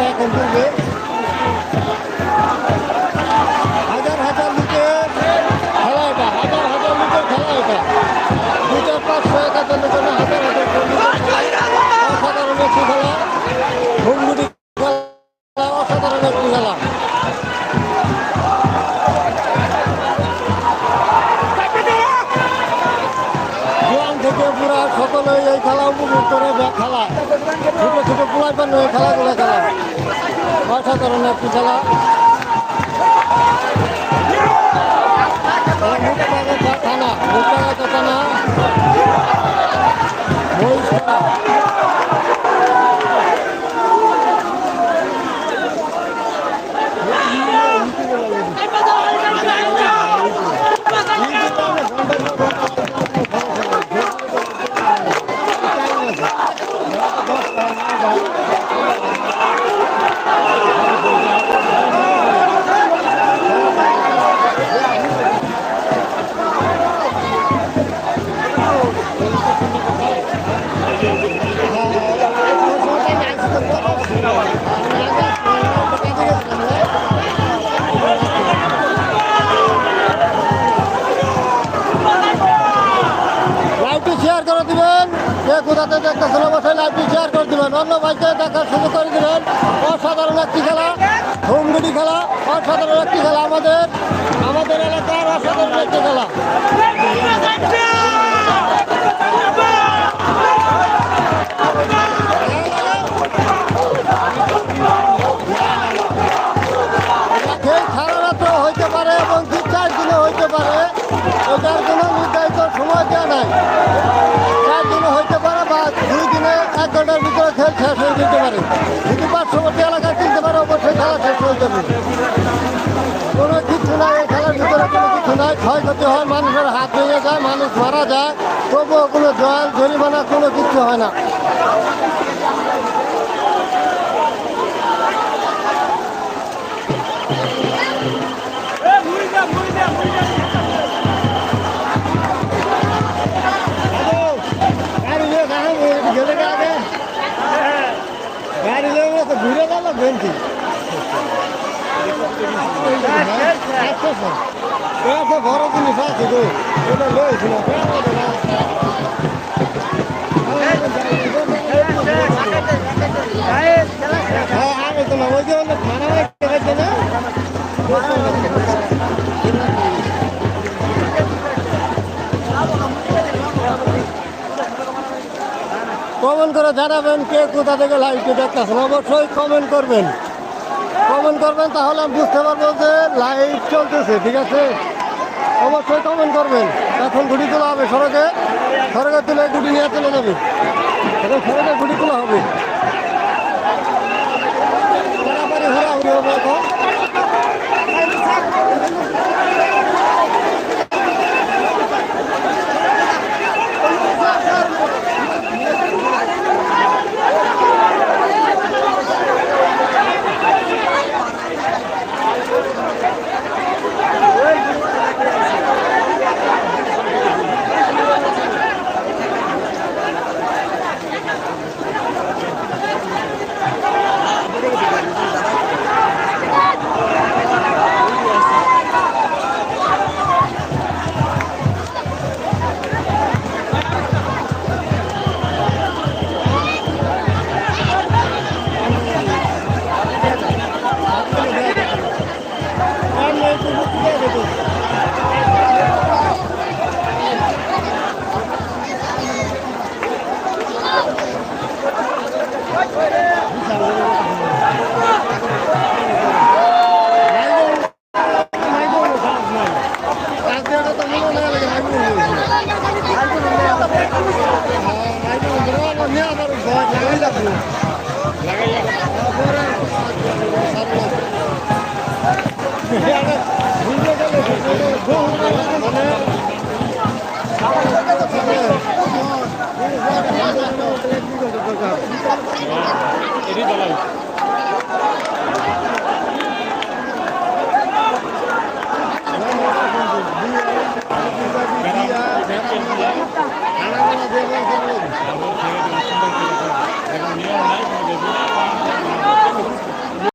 খেলাটা এখন চলবে। হাজার হাজার লোকের খেলা এটা, হাজার হাজার লোকের খেলা এটা। 200-500-1000 জন্য হাজার হাজার অসাধারণ একটি খেলা, ঘুমগুটি খেলা, অসাধারণ একটি খেলা। জোয়ান থেকে পুরা সকলেই এই খেলা উপভোগ করে খেলা, ছোট ছোট পোলাপান এই খেলাগুলো খেলা, অসাধারণ একটি খেলা। থানা মুক্তাগাছা থানা মহিষপাড়া। লাইভটি শেয়ার করে দিবেন, যে কোথাতে দেখতেছেন অবশ্যই লাইভটি শেয়ার করে দিবেন, অন্য ভাইকে দেখার সুযোগ করে দিবেন। অসাধারণ একটি খেলা, হুমগুড়ি খেলা, অসাধারণ একটি খেলা, আমাদের এলাকার অসাধারণ একটি খেলা। সারা রাত্র হইতে পারে এবং 3-4 দিনও হইতে পারে, এটার কোনো নির্ধারিত সময় দেওয়া নাই। 4 দিনও হইতে পারে বা 2 দিনে 1 ঘন্টার ভিতরে খেল শেষ হয়ে যেতে পারে। যদি পার্শ্ববর্তী এলাকায় কিনতে পারে অবশ্যই খেলা শেষ হয়ে যাবে। কোনো কিছু নাই এই খেলার ভিতরে, কোনো কিছু নাই। ক্ষয়ক্ষতি হয়, মানুষের হাত ভেঙে যায়, মানুষ মারা যায়, তবুও কোনো জল জরিমানা কোনো কিছু হয় না। গাড়ি লেগে তো ঘুরে গেল বেঞ্চি বড় জিনিস আছে তো ওটা লয়েছিল। আগে তো না ওই যে খানা খাইছে না, কমেন্ট করে জানাবেন কে কোথা থেকে লাইভটি দেখতেছেন। অবশ্যই কমেন্ট করবেন, তাহলে আমি বুঝতে পারবো যে লাইভ চলতেছে। ঠিক আছে, অবশ্যই কমেন্ট করবেন। এখন গুটি তোলা হবে সড়কে তুলে গুটি নিয়ে চলে যাবে, এখন সড়কে গুটি তোলা হবে। হুড়াহুড়ি হবে এখন। এটি চালাই খানা